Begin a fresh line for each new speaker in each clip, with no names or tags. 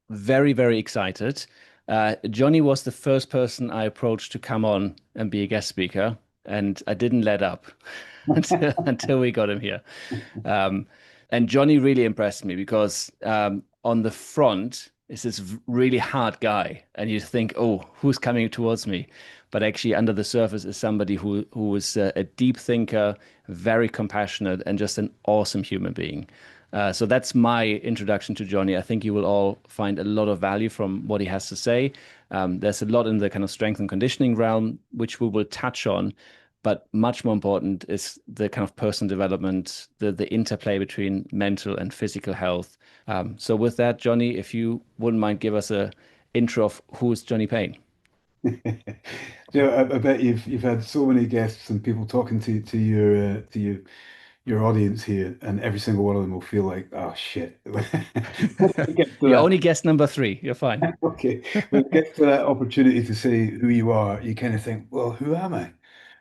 very, very excited. Jonny was the first person I approached to come on and be a guest speaker, and I didn't let up until we got him here. Um, and Jonny really impressed me because on the front is this really hard guy, and you think, oh, who's coming towards me? But actually, under the surface is somebody who is a deep thinker, very compassionate, and just an awesome human being. So that's my introduction to Jonny. I think you will all find a lot of value from what he has to say. There's a lot in the kind of strength and conditioning realm, which we will touch on. But much more important is the kind of personal development, the interplay between mental and physical health. So with that, Jonny, if you wouldn't mind, give us a intro of who's Jonny Pain.
I bet you've had so many guests and people talking to your audience here, and every single one of them will feel like, oh shit. When it gets to
You're
that,
only guest number three. You're fine.
okay, when it gets to that opportunity to say who you are, you kind of think, well, who am I?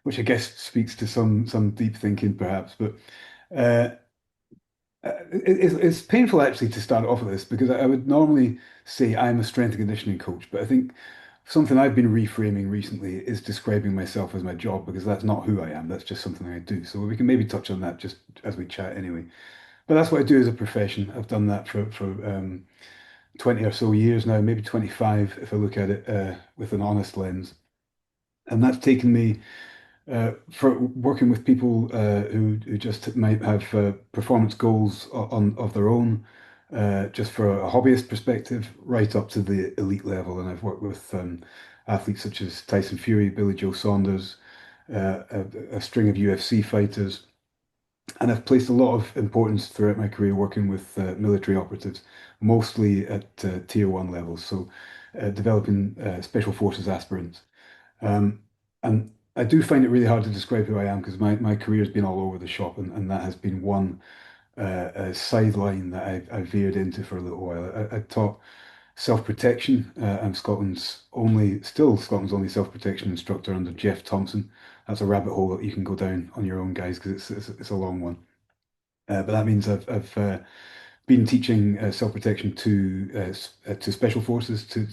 Which I guess speaks to some deep thinking, perhaps. But uh, it's painful actually to start off with this because I would normally say I'm a strength and conditioning coach, but I think something I've been reframing recently is describing myself as my job because that's not who I am. That's just something I do. So we can maybe touch on that just as we chat anyway. But that's what I do as a profession. I've done that for 20 or so years now, maybe 25 if I look at it with an honest lens. And that's taken me for working with people who just might have performance goals of their own, just for a hobbyist perspective, right up to the elite level. And I've worked with athletes such as Tyson Fury, Billy Joe Saunders, a string of UFC fighters. And I've placed a lot of importance throughout my career working with military operatives, mostly at tier one levels. So developing special forces aspirants. Um, and I do find it really hard to describe who I am because my career has been all over the shop, and that has been one sideline that I veered into for a little while. I taught self-protection. I'm still Scotland's only self-protection instructor under Jeff Thompson. That's a rabbit hole that you can go down on your own, guys, because it's a long one. But that means I've been teaching self-protection to special forces, to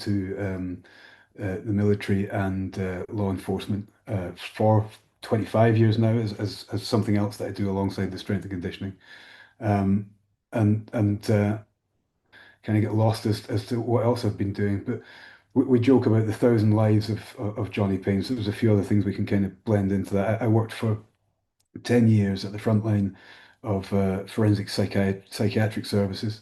the military and law enforcement for 25 years now as something else that I do alongside the strength and conditioning. Um, and kind of get lost as to what else I've been doing. But we joke about the thousand lives of Jonny Pain. So there's a few other things we can kind of blend into that. I worked for 10 years at the front line of forensic psychiatric services,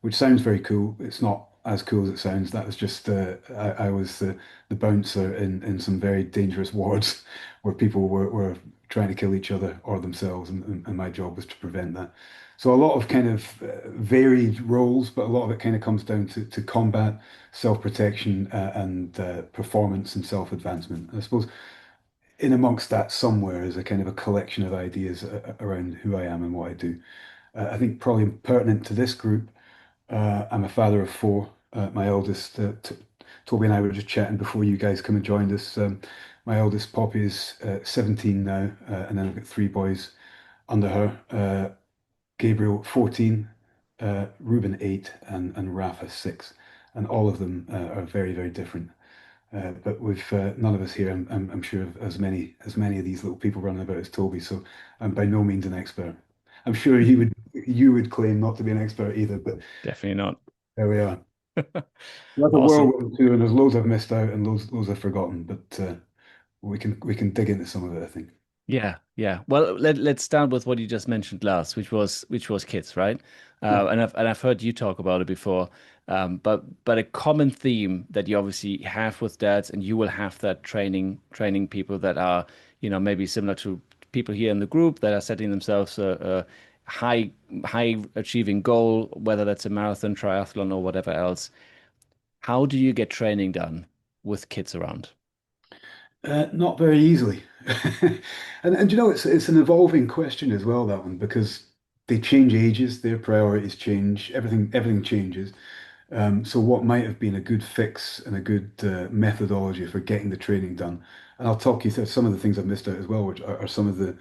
which sounds very cool. It's not as cool as it sounds. That was just, I was the bouncer in some very dangerous wards where people were trying to kill each other or themselves, and my job was to prevent that. So a lot of kind of varied roles, but a lot of it kind of comes down to combat, self-protection, and performance and self-advancement. I suppose in amongst that somewhere is a kind of a collection of ideas around who I am and what I do. I think probably pertinent to this group, I'm a father of four. My eldest, Toby and I were just chatting before you guys come and joined us. My eldest Poppy is 17 now, and then I've got three boys under her. Gabriel 14, Ruben 8, and Rafa 6. And all of them are very, very different. But we've none of us here, I'm sure, of as many of these little people running about as Toby. So I'm by no means an expert. I'm sure you would claim not to be an expert either, but
Definitely not.
there we are. Like a
Awesome.
whirlwind too, and there's loads I've missed out and loads I've forgotten, but we can dig into some of it, I think.
Yeah, yeah. Well, let's start with what you just mentioned last, which was kids, right?
Yeah.
And I've heard you talk about it before. But a common theme that you obviously have with dads, and you will have that training people that are, maybe similar to people here in the group that are setting themselves a high achieving goal, whether that's a marathon, triathlon, or whatever else. How do you get training done with kids around?
Not very easily. And you know, it's an evolving question as well, that one, because they change ages, their priorities change, everything changes. So what might have been a good fix and a good methodology for getting the training done, and I'll talk you through some of the things I've missed out as well, which are some of the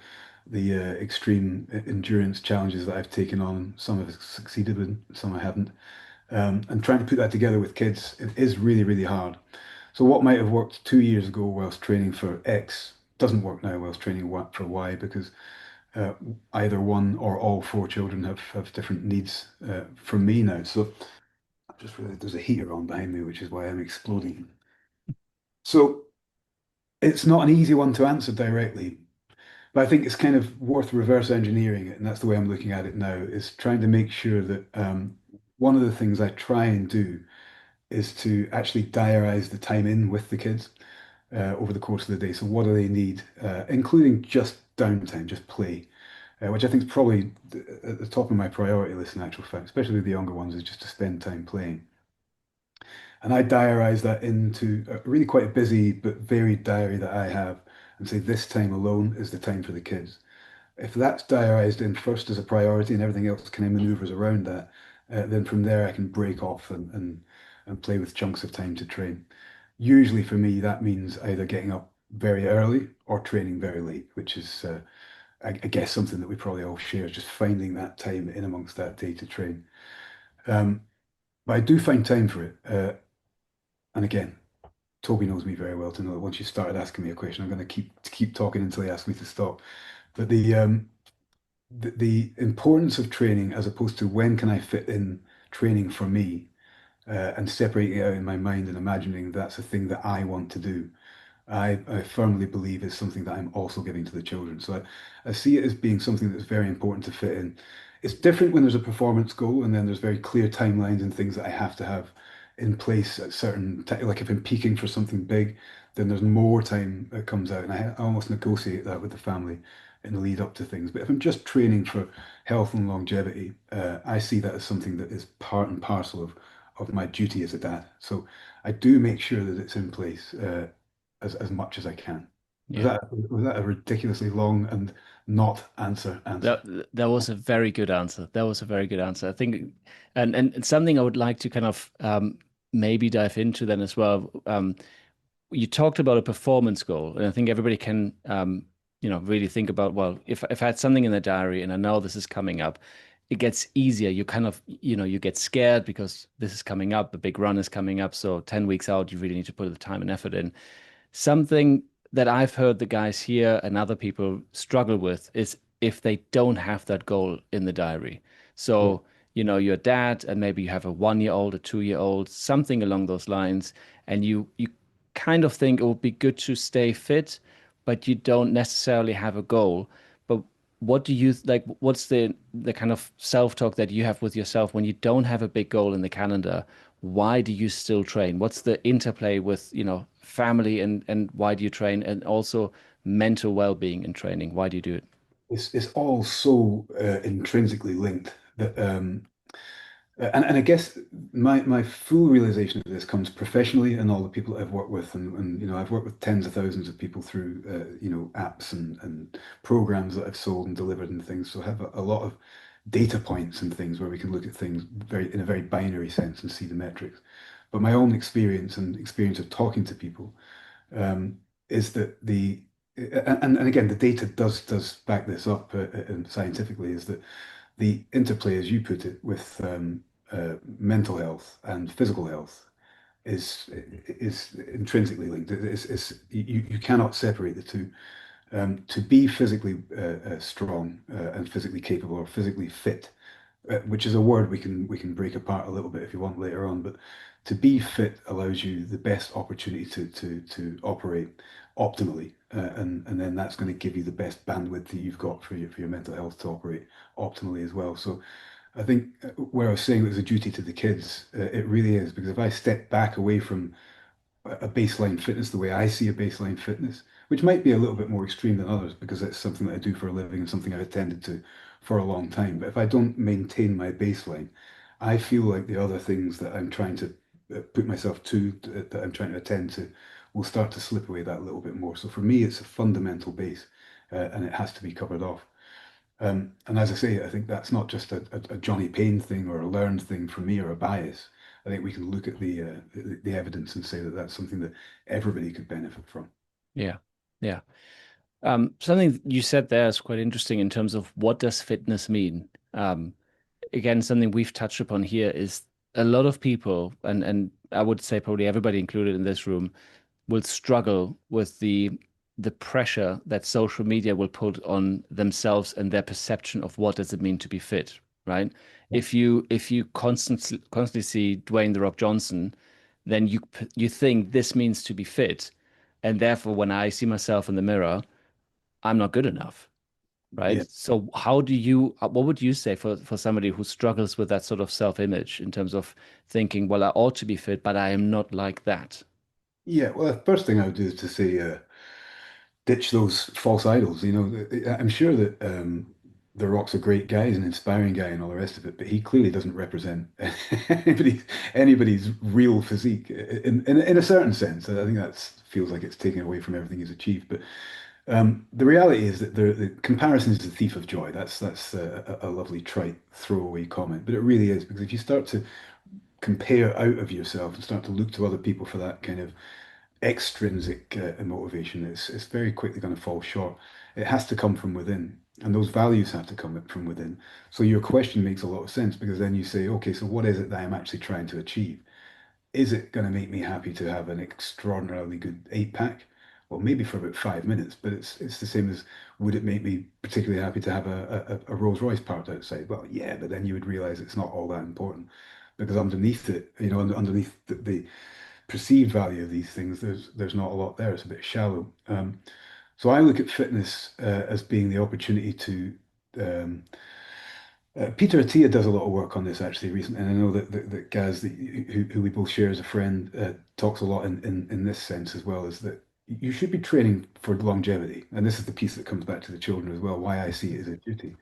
extreme endurance challenges that I've taken on. Some have succeeded in, some I haven't. And trying to put that together with kids, it is really, really hard. So what might have worked 2 years ago whilst training for X doesn't work now whilst training for Y because uh, either one or all four children have different needs from me now. So I just realized there's a heater on behind me, which is why I'm exploding. So it's not an easy one to answer directly, but I think it's kind of worth reverse engineering it, and that's the way I'm looking at it now, is trying to make sure that one of the things I try and do is to actually diarize the time in with the kids over the course of the day. So what do they need, including just downtime, just play, which I think is probably at the top of my priority list in actual fact, especially with the younger ones, is just to spend time playing. And I diarize that into a really quite a busy but varied diary that I have and say this time alone is the time for the kids. If that's diarised in first as a priority and everything else kind of maneuvers around that, then from there I can break off and play with chunks of time to train. Usually for me, that means either getting up very early or training very late, which is, I guess, something that we probably all share, just finding that time in amongst that day to train. Um, but I do find time for it. And again, Toby knows me very well to know that once you started asking me a question, I'm going to keep talking until he asks me to stop. But the importance of training as opposed to when can I fit in training for me and separating it out in my mind and imagining that's a thing that I want to do. I firmly believe is something that I'm also giving to the children. So I see it as being something that's very important to fit in. It's different when there's a performance goal and then there's very clear timelines and things that I have to have in place at certain like if I'm peaking for something big, then there's more time that comes out, and I almost negotiate that with the family in the lead up to things. But if I'm just training for health and longevity, I see that as something that is part and parcel of my duty as a dad. So I do make sure that it's in place. As much as I can.
Yeah.
Was that a ridiculously long and not answer?
That that was a very good answer. That was a very good answer. I think, and something I would like to kind of maybe dive into then as well. You talked about a performance goal, and I think everybody can, really think about, well, if I had something in the diary and I know this is coming up, it gets easier. You kind of, you get scared because this is coming up, the big run is coming up. So 10 weeks out, you really need to put the time and effort in. Something that I've heard the guys here and other people struggle with is if they don't have that goal in the diary.
Yeah.
So, you're a dad and maybe you have a 1 year old, a 2 year old, something along those lines, and you kind of think it would be good to stay fit, but you don't necessarily have a goal. But what do you like? What's the kind of self-talk that you have with yourself when you don't have a big goal in the calendar? Why do you still train? What's the interplay with, family and why do you train? And also mental well-being in training. Why do you do it?
It's all so intrinsically linked that and I guess my full realization of this comes professionally and all the people that I've worked with and I've worked with tens of thousands of people through apps and programs that I've sold and delivered and things, so I have a lot of data points and things where we can look at things very in a very binary sense and see the metrics. But my own experience and experience of talking to people is that and again the data does back this up scientifically, is that the interplay, as you put it, with mental health and physical health is intrinsically linked. You cannot separate the two. To be physically strong and physically capable or physically fit, which is a word we can break apart a little bit if you want later on. But to be fit allows you the best opportunity to operate optimally, and then that's going to give you the best bandwidth that you've got for your mental health to operate optimally as well. So I think where I was saying it was a duty to the kids, it really is, because if I step back away from a baseline fitness the way I see a baseline fitness, which might be a little bit more extreme than others because it's something that I do for a living and something I've attended to for a long time. But if I don't maintain my baseline, I feel like the other things that I'm trying to put myself to, that I'm trying to attend to, will start to slip away that little bit more. So for me, it's a fundamental base, and it has to be covered off. And as I say, I think that's not just a Jonny Pain thing or a learned thing from me or a bias. I think we can look at the evidence and say that that's something that everybody could benefit from.
Yeah. Yeah. Something you said there is quite interesting in terms of what does fitness mean? Again, something we've touched upon here is a lot of people, and I would say probably everybody included in this room, will struggle with the pressure that social media will put on themselves and their perception of what does it mean to be fit, right? If you constantly see Dwayne the Rock Johnson, then you think this means to be fit, and therefore when I see myself in the mirror, I'm not good enough, right?
Yeah.
So how do you, what would you say for somebody who struggles with that sort of self-image in terms of thinking, well, I ought to be fit, but I am not like that?
Yeah, well, the first thing I would do is to say, ditch those false idols. I'm sure that The Rock's a great guy, he's an inspiring guy, and all the rest of it, but he clearly doesn't represent anybody's, anybody's real physique in a certain sense. I think that feels like it's taken away from everything he's achieved. But the reality is that the comparison is the thief of joy. That's a lovely trite throwaway comment, but it really is because if you start to compare out of yourself and start to look to other people for that kind of extrinsic motivation, it's very quickly going to fall short. It has to come from within, and those values have to come from within. So your question makes a lot of sense because then you say, okay, so what is it that I'm actually trying to achieve? Is it going to make me happy to have an extraordinarily good eight pack? Well, maybe for about 5 minutes, but it's the same as would it make me particularly happy to have a Rolls Royce parked outside? Well, yeah, but then you would realize it's not all that important because underneath it, underneath the perceived value of these things, there's not a lot there. It's a bit shallow. So I look at fitness as being the opportunity to um, Peter Attia does a lot of work on this actually recently, and I know that Gaz, who we both share as a friend, talks a lot in this sense as well, is that you should be training for longevity. And this is the piece that comes back to the children as well, why I see it as a duty,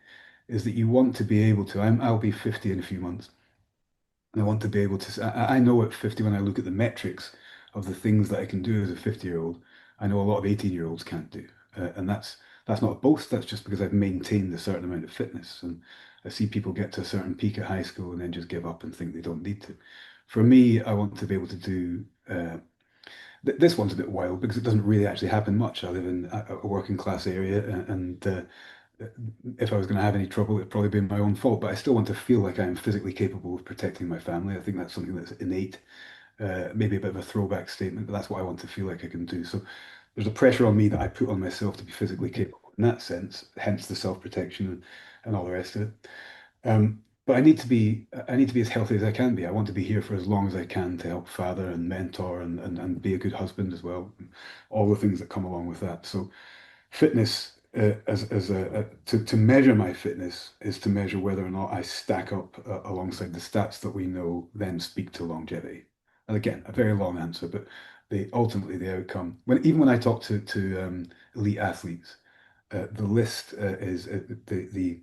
is that you want to be able to, I'll be 50 in a few months, and I want to be able to, I know at 50 when I look at the metrics of the things that I can do as a 50-year-old, I know a lot of 18-year-olds can't do. And that's not a boast, that's just because I've maintained a certain amount of fitness. And I see people get to a certain peak at high school and then just give up and think they don't need to. For me, I want to be able to do, this one's a bit wild because it doesn't really actually happen much. I live in a working class area and if I was going to have any trouble, it'd probably be my own fault. But I still want to feel like I am physically capable of protecting my family. I think that's something that's innate, maybe a bit of a throwback statement, but that's what I want to feel like I can do. So there's a pressure on me that I put on myself to be physically capable in that sense, hence the self-protection and all the rest of it. But I need to be as healthy as I can be. I want to be here for as long as I can to help father and mentor and be a good husband as well. All the things that come along with that. So fitness as to measure my fitness is to measure whether or not I stack up alongside the stats that we know then speak to longevity. And again, a very long answer, but ultimately the outcome when I talk to elite athletes, the list is the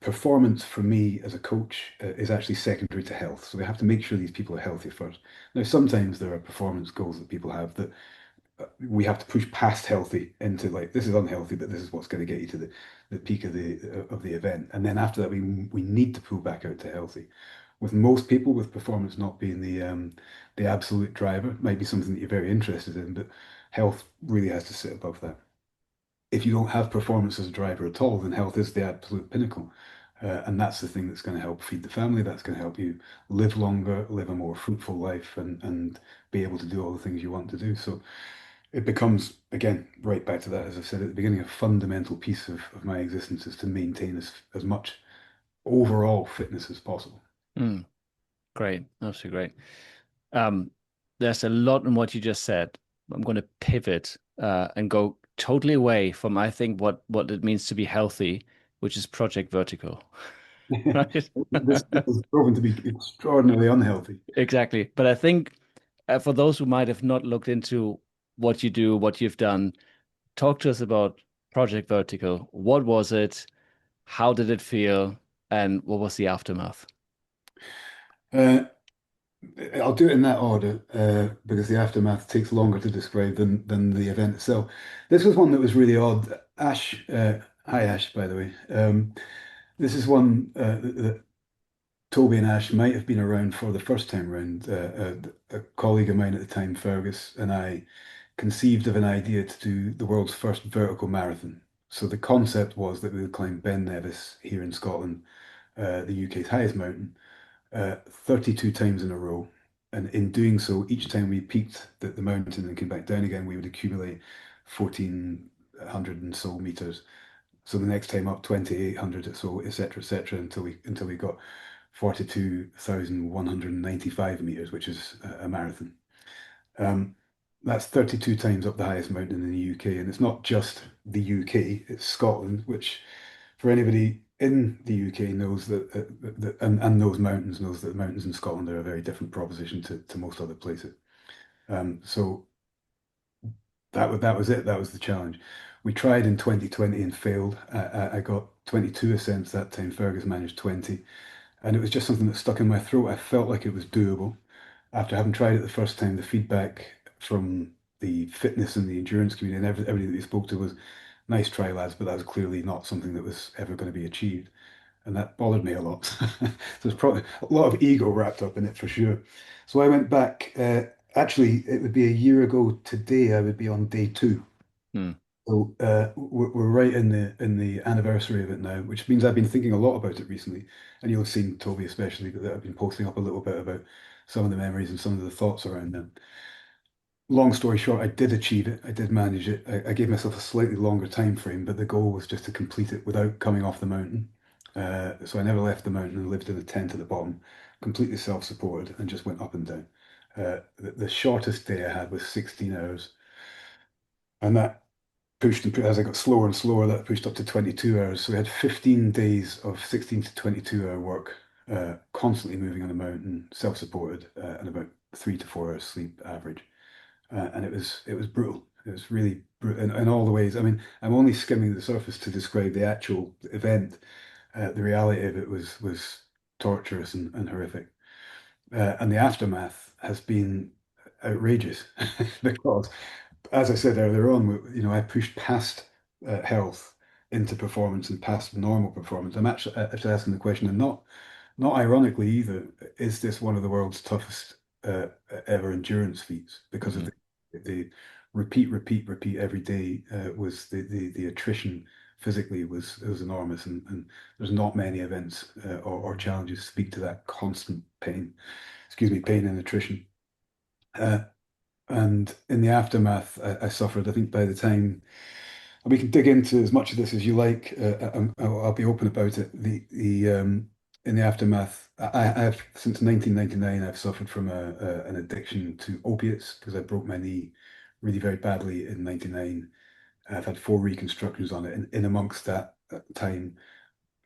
performance for me as a coach is actually secondary to health. So we have to make sure these people are healthy first. Now, sometimes there are performance goals that people have that we have to push past healthy into like this is unhealthy, but this is what's going to get you to the peak of the event. And then after that, we need to pull back out to healthy. With most people, with performance not being the absolute driver, might be something that you're very interested in, but health really has to sit above that. If you don't have performance as a driver at all, then health is the absolute pinnacle. And that's the thing that's going to help feed the family. That's going to help you live longer, live a more fruitful life, and be able to do all the things you want to do. So it becomes, again, right back to that, as I said at the beginning, a fundamental piece of my existence is to maintain as much overall fitness as possible.
Mm, great. Absolutely great. Um, there's a lot in what you just said. I'm going to pivot and go totally away from, I think, what it means to be healthy, which is Project Vertical, right?
This is proven to be extraordinarily unhealthy.
Exactly. But I think for those who might have not looked into what you do, what you've done, talk to us about Project Vertical. What was it? How did it feel? And what was the aftermath?
Uh, I'll do it in that order because the aftermath takes longer to describe than the event itself. This was one that was really odd. Ash, hi Ash, by the way. This is one that Toby and Ash might have been around for the first time round. A colleague of mine at the time, Fergus, and I conceived of an idea to do the world's first vertical marathon. So the concept was that we would climb Ben Nevis here in Scotland, the UK's highest mountain, 32 times in a row. And in doing so, each time we peaked the mountain and came back down again, we would accumulate 1,400 and so meters. So the next time up, 2,800 or so, etc., until we got 42,195 meters, which is a marathon. Um, that's 32 times up the highest mountain in the UK. And it's not just the UK, it's Scotland, which for anybody in the UK knows and knows mountains, knows that the mountains in Scotland are a very different proposition to most other places. So that was it. That was the challenge. We tried in 2020 and failed. I got 22 ascents that time. Fergus managed 20. And it was just something that stuck in my throat. I felt like it was doable. After having tried it the first time, the feedback from the fitness and the endurance community and everybody that we spoke to was, nice try, lads, but that was clearly not something that was ever going to be achieved. And that bothered me a lot. So there's probably a lot of ego wrapped up in it for sure. So I went back. Actually, it would be a year ago today. I would be on day two.
Hmm.
So we're right in the anniversary of it now, which means I've been thinking a lot about it recently. And you'll have seen Toby especially that I've been posting up a little bit about some of the memories and some of the thoughts around them. Long story short, I did achieve it. I did manage it. I gave myself a slightly longer time frame, but the goal was just to complete it without coming off the mountain. So I never left the mountain and lived in a tent at the bottom, completely self-supported, and just went up and down. The shortest day I had was 16 hours, and that pushed and as I got slower and slower, that pushed up to 22 hours. So we had 15 days of 16 to 22-hour work, constantly moving on the mountain, self-supported, and about 3 to 4 hours sleep average. And it was brutal. It was really brutal in all the ways. I mean, I'm only skimming the surface to describe the actual event. The reality of it was torturous and horrific. And the aftermath has been outrageous because, as I said earlier on, I pushed past health into performance and past normal performance. I'm actually asking the question, and not ironically either, is this one of the world's toughest ever endurance feats because of
Hmm.
the repeat, repeat, repeat every day was the attrition physically was enormous, and there's not many events or challenges speak to that constant pain. Excuse me, pain and attrition. Uh, and in the aftermath, I suffered. I think by the time we can dig into as much of this as you like, I'll be open about it. The In the aftermath, I've since 1999, I've suffered from an addiction to opiates because I broke my knee really very badly in '99. I've had 4 reconstructions on it, and in amongst that time,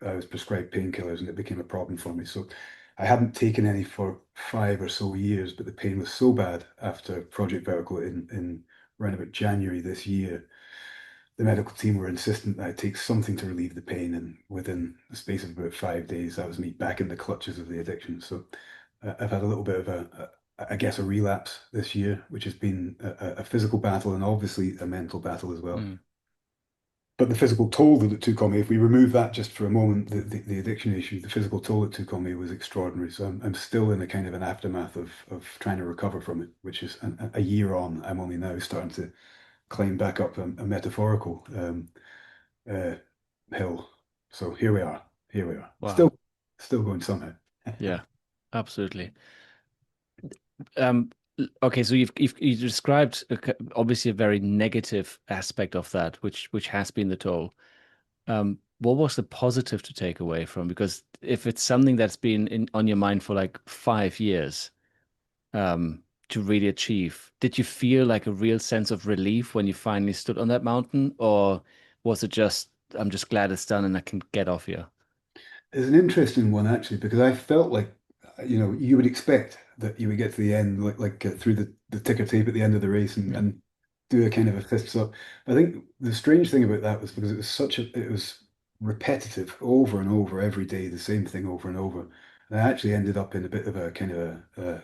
I was prescribed painkillers and it became a problem for me. So I hadn't taken any for 5 or so years, but the pain was so bad after Project Vertical in around about January this year. The medical team were insistent that I take something to relieve the pain, and within the space of about 5 days, that was me back in the clutches of the addiction. So I've had a little bit of I guess, a relapse this year, which has been a physical battle and obviously a mental battle as well.
Hmm.
But the physical toll that it took on me, if we remove that just for a moment, the addiction issue, the physical toll it took on me was extraordinary. So I'm still in a kind of an aftermath of trying to recover from it, which is a year on. I'm only now starting to climb back up a metaphorical uh, hill. So here we are. Here we are.
Wow.
Still going somehow.
Yeah, absolutely. Um, okay, so you described obviously a very negative aspect of that, which has been the toll. What was the positive to take away from? Because if it's something that's been on your mind for like 5 years, to really achieve, did you feel like a real sense of relief when you finally stood on that mountain, or was it just, I'm just glad it's done and I can get off here?
It's an interesting one actually because I felt like you would expect that you would get to the end through the ticker tape at the end of the race
Yeah.
and do a kind of a fists up. I think the strange thing about that was because it was repetitive over and over every day, the same thing over and over. And I actually ended up in a bit of a kind of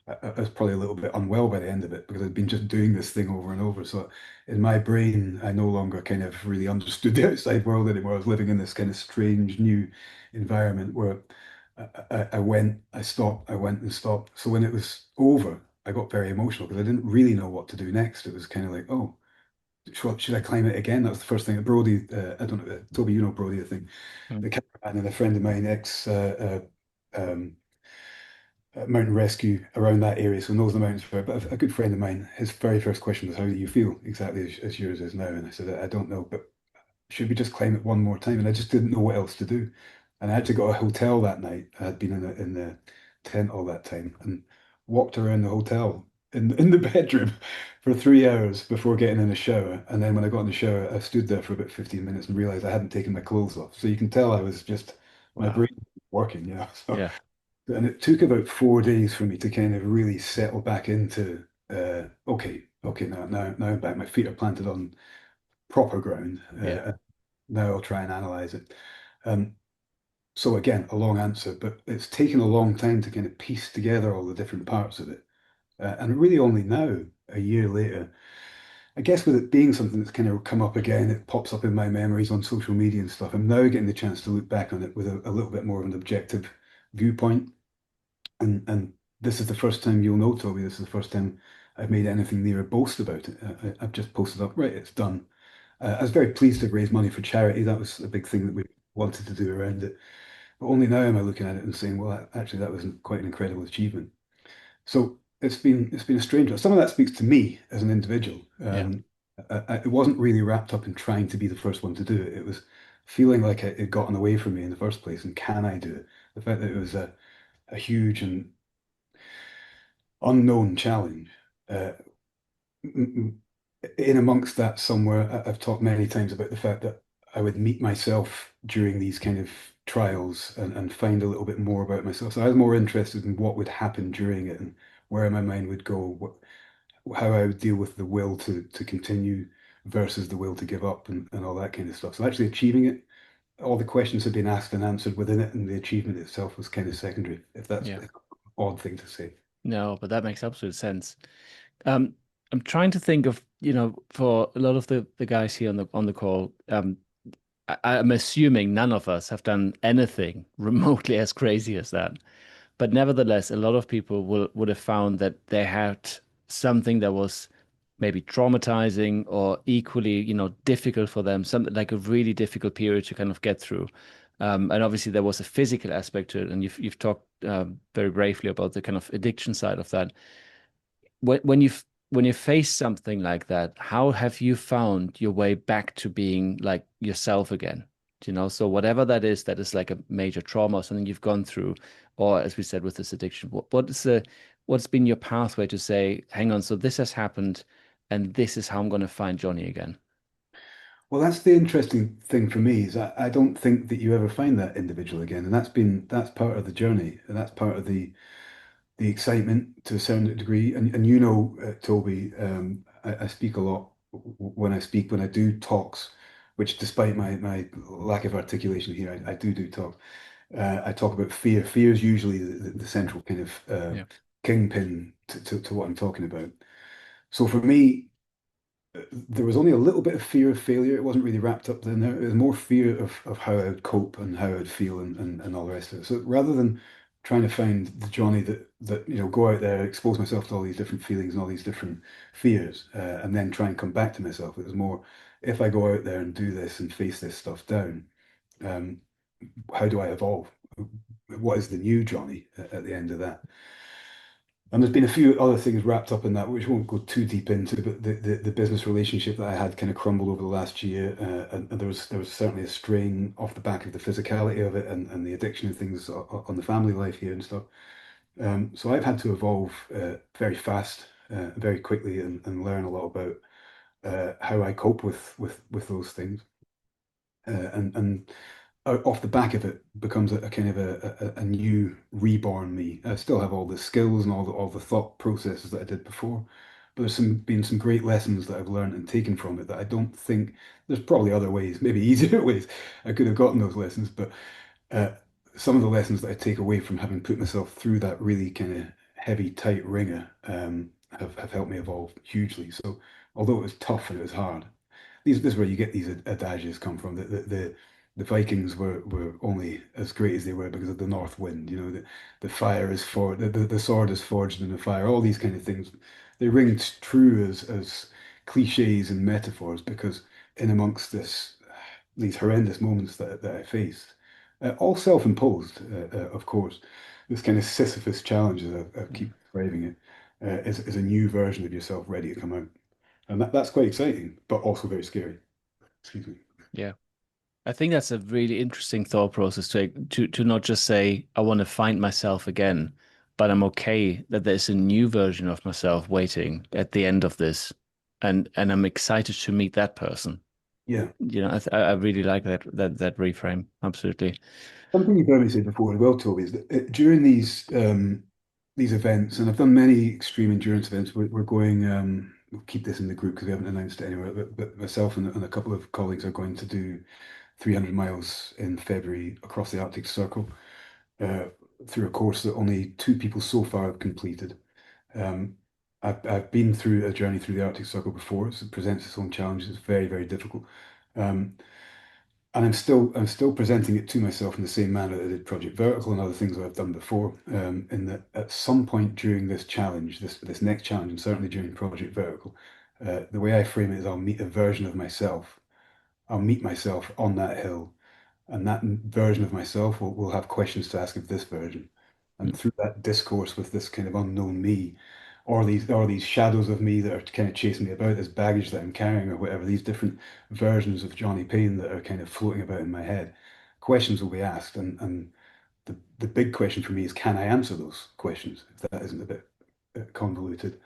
I was probably a little bit unwell by the end of it because I'd been just doing this thing over and over. So in my brain, I no longer kind of really understood the outside world anymore. I was living in this kind of strange new environment where I went, I stopped, I went and stopped. So when it was over, I got very emotional because I didn't really know what to do next. It was kind of like, oh, should I climb it again? That was the first thing. Brody, I don't know, Toby, you know Brody, I think,
Mm.
the cameraman and a friend of mine, ex mountain rescue around that area, so knows the mountains very. But a good friend of mine, his very first question was, "How do you feel?" Exactly as yours is now, and I said, "I don't know, but should we just climb it one more time?" And I just didn't know what else to do, and I actually got a hotel that night. I had been in the tent all that time and walked around the hotel in the bedroom for 3 hours before getting in the shower. And then when I got in the shower, I stood there for about 15 minutes and realized I hadn't taken my clothes off. So you can tell I was just my
Wow.
brain was working, you know. So
Yeah.
and it took about 4 days for me to kind of really settle back into okay, now I'm back. My feet are planted on proper ground.
Yeah.
Now I'll try and analyze it. Um, so again, a long answer, but it's taken a long time to kind of piece together all the different parts of it. And really only now, a year later, I guess with it being something that's kind of come up again, it pops up in my memories on social media and stuff. I'm now getting the chance to look back on it with a little bit more of an objective viewpoint. And this is the first time you'll know, Toby, this is the first time I've made anything near a boast about it. I've just posted up, right, it's done. I was very pleased to raise money for charity. That was a big thing that we wanted to do around it. But only now am I looking at it and saying, well, actually, that was quite an incredible achievement. So it's been a strange one. Some of that speaks to me as an individual.
Yeah.
It wasn't really wrapped up in trying to be the first one to do it. It was feeling like it had gotten away from me in the first place. And can I do it? The fact that it was a huge and unknown challenge. Uh, in amongst that somewhere, I've talked many times about the fact that I would meet myself during these kind of trials and find a little bit more about myself. So I was more interested in what would happen during it and where my mind would go, how I would deal with the will to continue versus the will to give up and all that kind of stuff. So actually achieving it, all the questions had been asked and answered within it, and the achievement itself was kind of secondary, if that's
Yeah.
an odd thing to say.
No, but that makes absolute sense. Um, I'm trying to think of, for a lot of the guys here on the call, I'm assuming none of us have done anything remotely as crazy as that. But nevertheless, a lot of people would have found that they had something that was maybe traumatizing or equally, difficult for them, something like a really difficult period to kind of get through. And obviously there was a physical aspect to it, and you've talked very bravely about the kind of addiction side of that. When you face something like that, how have you found your way back to being like yourself again? So whatever that is like a major trauma or something you've gone through, or as we said with this addiction, what's been your pathway to say, hang on, so this has happened, and this is how I'm going to find Jonny again?
Well, that's the interesting thing for me is I don't think that you ever find that individual again, and that's part of the journey, and that's part of the excitement to a certain degree. And Toby, I speak a lot when when I do talks, which despite my lack of articulation here, I do talk. I talk about fear. Fear is usually the central kind of
Yeah.
kingpin to what I'm talking about. So for me, there was only a little bit of fear of failure. It wasn't really wrapped up in there. It was more fear of how I would cope and how I would feel and all the rest of it. So rather than trying to find the Johnny that go out there, expose myself to all these different feelings and all these different fears, and then try and come back to myself, it was more if I go out there and do this and face this stuff down, um, how do I evolve? What is the new Johnny at the end of that? And there's been a few other things wrapped up in that, which won't go too deep into, but the business relationship that I had kind of crumbled over the last year, and there was certainly a strain off the back of the physicality of it and the addiction and things on the family life here and stuff. So I've had to evolve very fast, very quickly, and learn a lot about how I cope with those things, and off the back of it becomes a kind of a new reborn me. I still have all the skills and all the thought processes that I did before, but there's been some great lessons that I've learned and taken from it that I don't think there's probably other ways, maybe easier ways I could have gotten those lessons, but uh, some of the lessons that I take away from having put myself through that really kind of heavy, tight ringer have helped me evolve hugely. So although it was tough and it was hard, this is where you get these adages come from. The Vikings were only as great as they were because of the north wind. The fire is for the sword is forged in the fire. All these kind of things, they ring true as cliches and metaphors because in amongst these horrendous moments that I faced, All self-imposed, of course. This kind of Sisyphus challenge, as I
Mm.
keep describing it, is a new version of yourself ready to come out. And that's quite exciting, but also very scary. Excuse me.
Yeah. I think that's a really interesting thought process to not just say I want to find myself again, but I'm okay that there's a new version of myself waiting at the end of this, and I'm excited to meet that person.
Yeah.
You know, I really like that reframe. Absolutely.
Something you've heard me say before as well, Toby, is that during these events, and I've done many extreme endurance events. We're going. We'll keep this in the group because we haven't announced it anywhere. But myself and a couple of colleagues are going to do 300 miles in February across the Arctic Circle uh, through a course that only two people so far have completed. Um, I've been through a journey through the Arctic Circle before. So it presents its own challenges. It's very, very difficult. Um, and I'm still presenting it to myself in the same manner that I did Project Vertical and other things that I've done before. In that at some point during this challenge, this next challenge, and certainly during Project Vertical, the way I frame it is I'll meet a version of myself. I'll meet myself on that hill, and that version of myself will have questions to ask of this version. And
Mm.
through that discourse with this kind of unknown me, or these shadows of me that are kind of chasing me about, this baggage that I'm carrying, or whatever, these different versions of Jonny Pain that are kind of floating about in my head, questions will be asked. And the big question for me is, can I answer those questions? If that isn't a bit convoluted.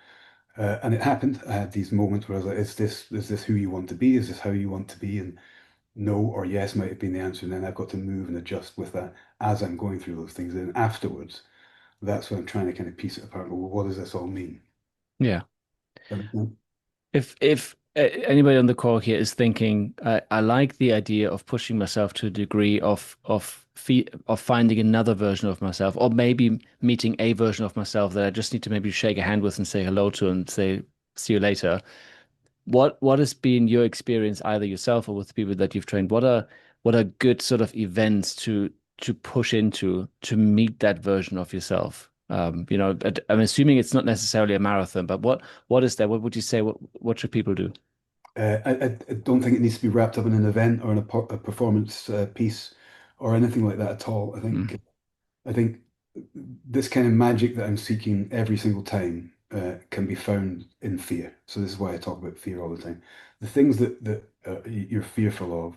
And it happened. I had these moments where I was like, is this who you want to be? Is this how you want to be? And no or yes might have been the answer. And then I've got to move and adjust with that as I'm going through those things. And afterwards, that's when I'm trying to kind of piece it apart. Well, what does this all mean?
Yeah.
That makes sense?
If anybody on the call here is thinking, I like the idea of pushing myself to a degree of finding another version of myself, or maybe meeting a version of myself that I just need to maybe shake a hand with and say hello to and say see you later. What has been your experience, either yourself or with the people that you've trained? What are good sort of events to push into to meet that version of yourself? I'm assuming it's not necessarily a marathon, but what is that? What would you say? What should people do?
I don't think it needs to be wrapped up in an event or in a performance piece or anything like that at all.
Mm,
I think this kind of magic that I'm seeking every single time can be found in fear. So this is why I talk about fear all the time. The things that you're fearful of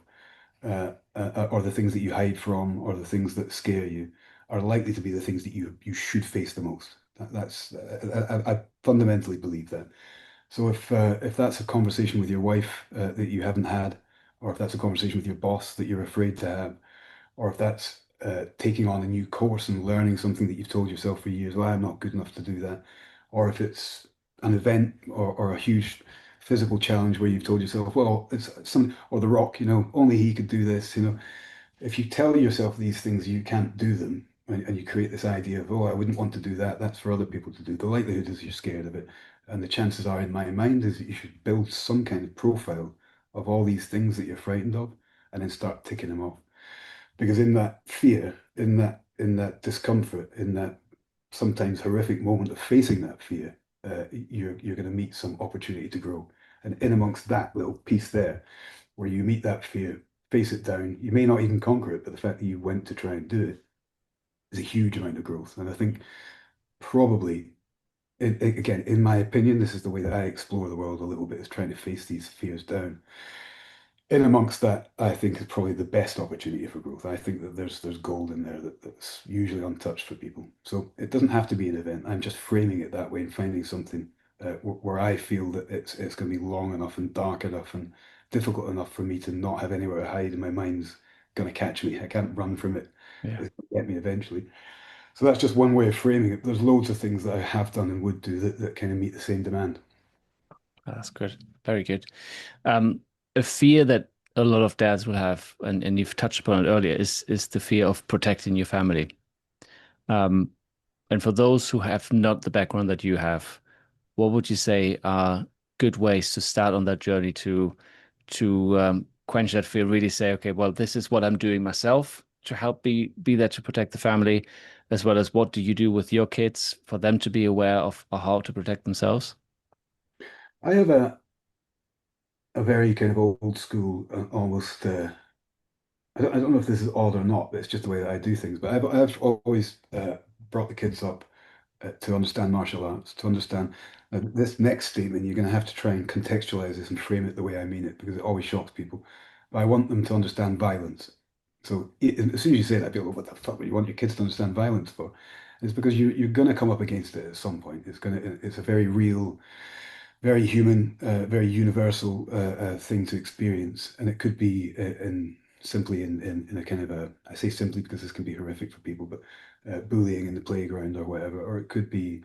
or the things that you hide from, or the things that scare you, are likely to be the things that you should face the most. That's I fundamentally believe that. So if that's a conversation with your wife that you haven't had, or if that's a conversation with your boss that you're afraid to have, or if that's taking on a new course and learning something that you've told yourself for years, well, I'm not good enough to do that, or if it's an event or a huge physical challenge where you've told yourself, well, it's some or The Rock, only he could do this, if you tell yourself these things, you can't do them, and you create this idea of, oh, I wouldn't want to do that. That's for other people to do. The likelihood is you're scared of it. And the chances are, in my mind, is that you should build some kind of profile of all these things that you're frightened of and then start ticking them off. Because in that fear, in that discomfort, in that sometimes horrific moment of facing that fear, you're going to meet some opportunity to grow. And in amongst that little piece there, where you meet that fear, face it down. You may not even conquer it, but the fact that you went to try and do it is a huge amount of growth. And I think probably, again, in my opinion, this is the way that I explore the world a little bit, is trying to face these fears down. In amongst that, I think is probably the best opportunity for growth. I think that there's gold in there that's usually untouched for people. So it doesn't have to be an event. I'm just framing it that way and finding something where I feel that it's going to be long enough and dark enough and difficult enough for me to not have anywhere to hide, and my mind's going to catch me. I can't run from it.
yeah,
It's going to get me eventually. So that's just one way of framing it. There's loads of things that I have done and would do that kind of meet the same demand.
that's good. Very good. Um, a fear that a lot of dads will have, and you've touched upon it earlier, is the fear of protecting your family. Um, and for those who have not the background that you have, what would you say are good ways to start on that journey to quench that fear? Really say, okay, well, this is what I'm doing myself to help be there to protect the family, as well as what do you do with your kids for them to be aware of how to protect themselves?
I have a very kind of old school, almost I don't know if this is odd or not, but it's just the way that I do things. But I've always brought the kids up to understand martial arts, to understand this next statement, you're going to have to try and contextualize this and frame it the way I mean it because it always shocks people. But I want them to understand violence. So as soon as you say that, people go, what the fuck would you want your kids to understand violence for? It's because you're going to come up against it at some point. It's a very real, very human, very universal thing to experience, and it could be simply in a kind of a, I say simply because this can be horrific for people, but bullying in the playground or whatever, or it could be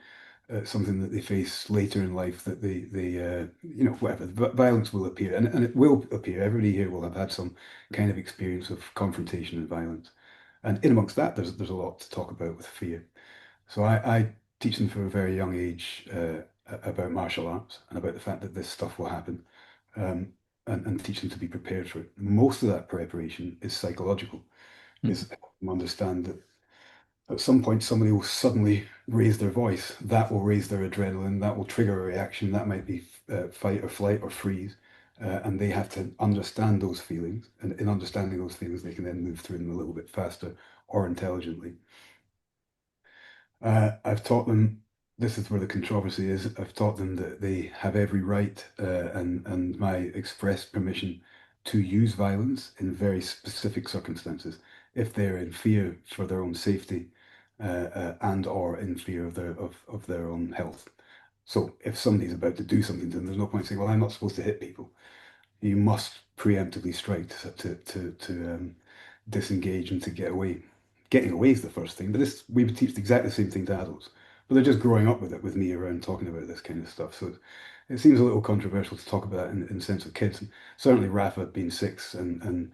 something that they face later in life that you know, whatever. Violence will appear, and it will appear. Everybody here will have had some kind of experience of confrontation and violence, and in amongst that, there's a lot to talk about with fear. So I teach them from a very young age about martial arts and about the fact that this stuff will happen, um, and teach them to be prepared for it. Most of that preparation is psychological,
Mm.
is help them understand that at some point somebody will suddenly raise their voice. That will raise their adrenaline. That will trigger a reaction. That might be fight or flight or freeze. And they have to understand those feelings. And in understanding those feelings, they can then move through them a little bit faster or intelligently. I've taught them, this is where the controversy is. I've taught them that they have every right and my express permission to use violence in very specific circumstances if they're in fear for their own safety and or in fear of their own health. So if somebody's about to do something to them, there's no point saying, well, I'm not supposed to hit people. You must preemptively strike to disengage and to get away. Getting away is the first thing, but this we would teach exactly the same thing to adults, but they're just growing up with it with me around talking about this kind of stuff. So it seems a little controversial to talk about that in sense of kids. And certainly Rafa being 6 and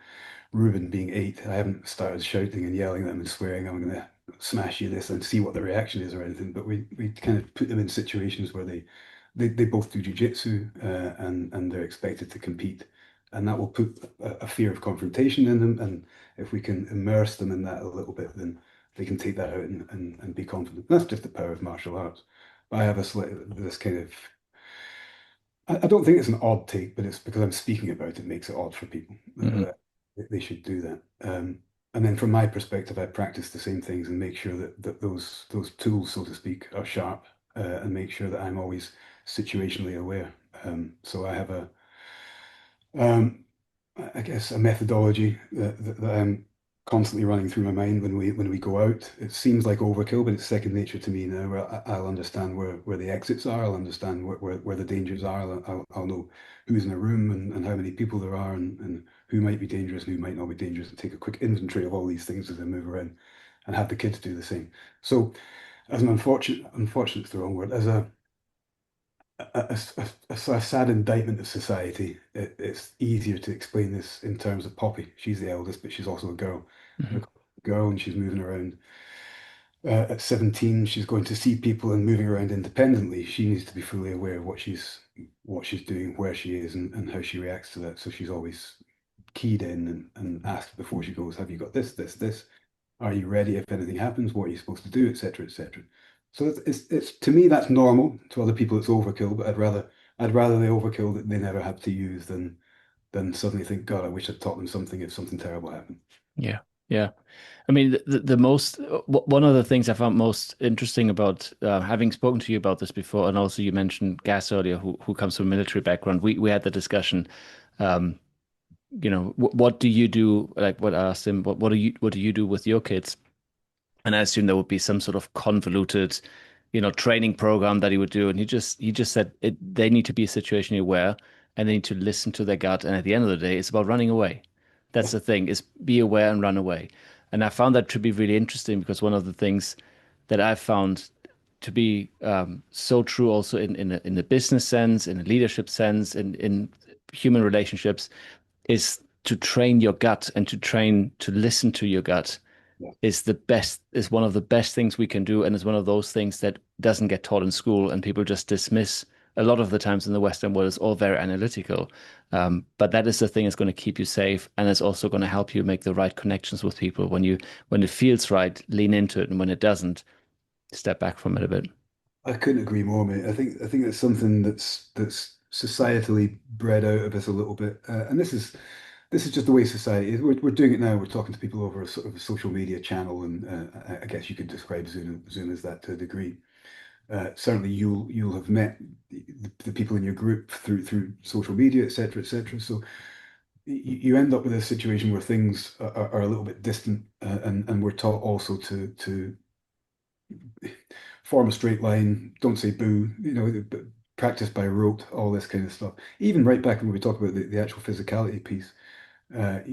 Ruben being 8, I haven't started shouting and yelling at them and swearing, I'm going to smash you this and see what the reaction is or anything. But we kind of put them in situations where they both do jujitsu and they're expected to compete. And that will put a fear of confrontation in them. And if we can immerse them in that a little bit, then they can take that out and be confident. That's just the power of martial arts. But I have this kind of, I don't think it's an odd take, but it's because I'm speaking about it makes it odd for people.
Hmm.
They should do that. And then from my perspective, I practice the same things and make sure that those tools, so to speak, are sharp and make sure that I'm always situationally aware. So I have um, I guess, a methodology that I'm constantly running through my mind when we go out. It seems like overkill, but it's second nature to me now. Where I'll understand where the exits are. I'll understand where the dangers are. I'll know who's in a room and how many people there are and who might be dangerous and who might not be dangerous and take a quick inventory of all these things as I move around and have the kids do the same. So as an unfortunate is the wrong word, as a sad indictment of society. It's easier to explain this in terms of Poppy. She's the eldest, but she's also a girl.
Hmm.
A girl, and she's moving around. At 17, she's going to see people and moving around independently. She needs to be fully aware of what she's doing, where she is, and how she reacts to that. So she's always keyed in and asked before she goes, "Have you got this? Are you ready if anything happens? What are you supposed to do, etc., etc." So it's to me that's normal. To other people it's overkill, but I'd rather the overkill that they never have to use than suddenly think, God, I wish I'd taught them something if something terrible happened.
Yeah. Yeah. I mean, the most one of the things I found most interesting about having spoken to you about this before, and also you mentioned Gas earlier, who comes from a military background. We had the discussion. Um, what do you do? Like, what I asked him, what do you do with your kids? And I assume there would be some sort of convoluted, training program that he would do. And he just said they need to be situationally aware and they need to listen to their gut. And at the end of the day, it's about running away. That's the thing, is be aware and run away. And I found that to be really interesting because one of the things that I found to be so true also in the business sense, in a leadership sense, in human relationships, is to train your gut and to train to listen to your gut
Yeah,
is one of the best things we can do, and is one of those things that doesn't get taught in school, and people just dismiss a lot of the times in the Western world. It's all very analytical, but that is the thing that's going to keep you safe, and it's also going to help you make the right connections with people when it feels right, lean into it, and when it doesn't, step back from it a bit.
I couldn't agree more, mate. I think it's something that's societally bred out of us a little bit, and this is this is just the way society is. We're doing it now. We're talking to people over a sort of a social media channel, and I guess you could describe Zoom as that to a degree. Certainly, you'll have met the people in your group through social media, etc., etc. So you end up with a situation where things are a little bit distant, and we're taught also to form a straight line, don't say boo, but practice by rote, all this kind of stuff. Even right back when we talk about the actual physicality piece,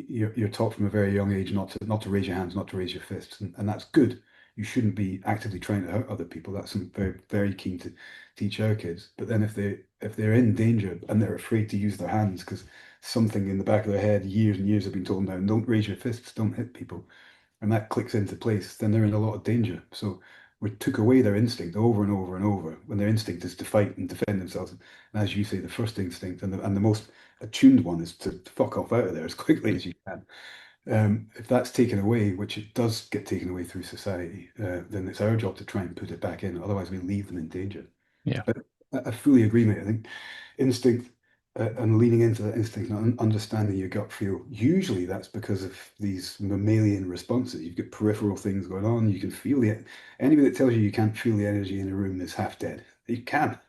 you're taught from a very young age not to raise your hands, not to raise your fists, and that's good. You shouldn't be actively trying to hurt other people. That's some very very keen to teach our kids. But then if they're in danger and they're afraid to use their hands because something in the back of their head years and years have been told them, don't raise your fists, don't hit people, and that clicks into place, then they're in a lot of danger. So we took away their instinct over and over and over when their instinct is to fight and defend themselves. And as you say, the first instinct and the most attuned one is to fuck off out of there as quickly as you can. If that's taken away, which it does get taken away through society, then it's our job to try and put it back in. Otherwise, we leave them in danger.
Yeah.
But I fully agree, mate. I think instinct and leaning into that instinct and understanding your gut feel, usually that's because of these mammalian responses. You've got peripheral things going on. You can feel it. Anybody that tells you you can't feel the energy in a room is half dead. You can.